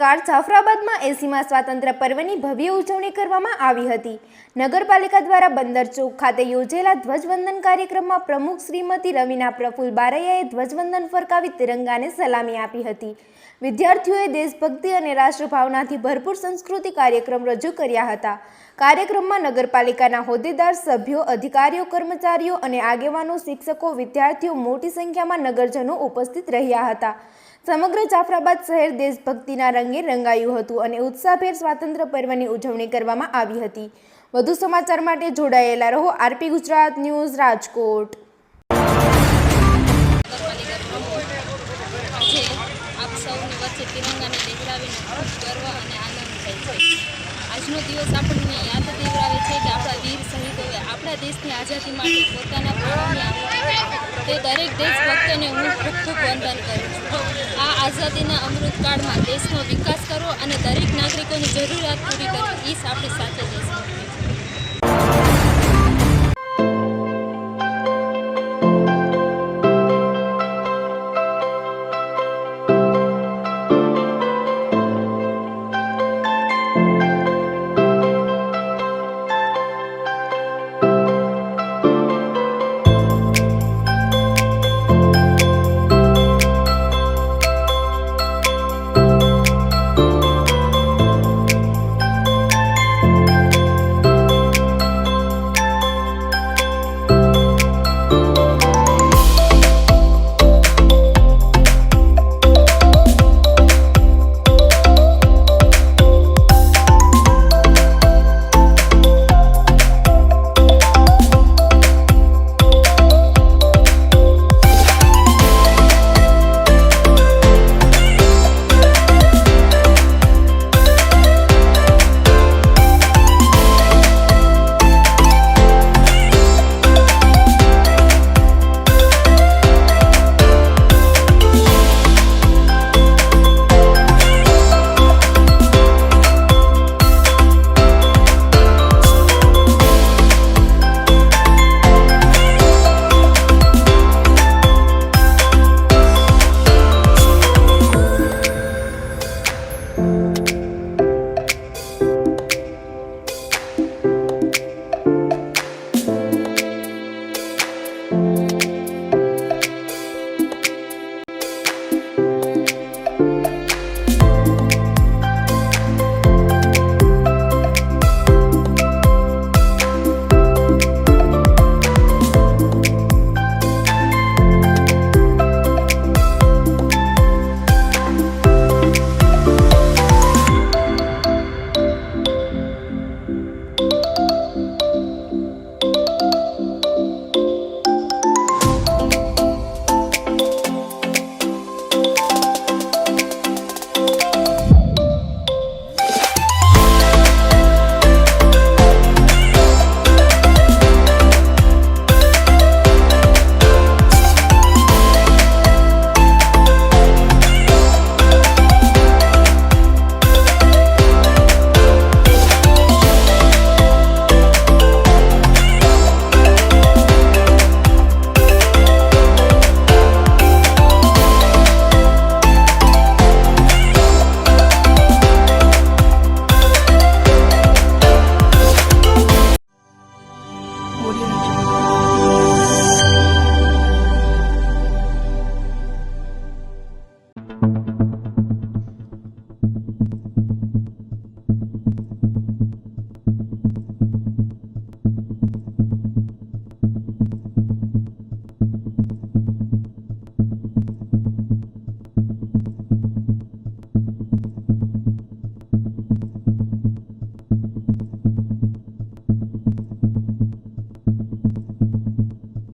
નમસ્કાર। જાફરાબાદમાં 80મા સ્વાતંત્ર્ય પર્વની ભવ્ય ઉજવણી કરવામાં આવી હતી। નગરપાલિકા દ્વારા બંદર ચોક ખાતે યોજેલા ધ્વજવંદન કાર્યક્રમમાં પ્રમુખ શ્રીમતી રવીના પ્રફુલ બારૈયાએ ધ્વજવંદન ફરકાવી તિરંગાને સલામી આપી હતી। વિદ્યાર્થીઓએ દેશભક્તિ અને રાષ્ટ્રભાવનાથી ભરપૂર સાંસ્કૃતિક કાર્યક્રમ રજૂ કર્યા હતા। કાર્યક્રમમાં નગરપાલિકાના હોદ્દેદાર, સભ્યો, અધિકારીઓ, કર્મચારીઓ અને આગેવાનો, શિક્ષકો, વિદ્યાર્થીઓ મોટી સંખ્યામાં નગરજનો ઉપસ્થિત રહ્યા હતા। સમગ્ર જાફરાબાદ શહેર દેશભક્તિના રંગે રંગાયું હતું અને ઉત્સાહભેર સ્વાતંત્ર્ય પર્વની ઉજવણી કરવામાં આવી હતી। વધુ સમાચાર માટે જોડાયેલા રહો આરપી ગુજરાત ન્યૂઝ રાજકોટ। આપ સૌની વચ્ચે તિરંગાને લહેરાવીને ખૂબ ગર્વ અને આનંદ થાય છે। આજનો દિવસ આપણને યાદ દેવડાવે છે કે આપણા વીર શહીદોએ આપણા દેશની આઝાદી માટે પોતાના પ્રાણોની આહુતિ આપી। તે દરેક દેશભક્તોને હું ખૂબ ખૂબ વંદન કરું છું। આ આઝાદીના અમૃતકાળમાં દેશનો વિકાસ કરવો અને દરેક નાગરિકોની જરૂરિયાત પૂરી કરવી એ જ આપણી સાથે દેશ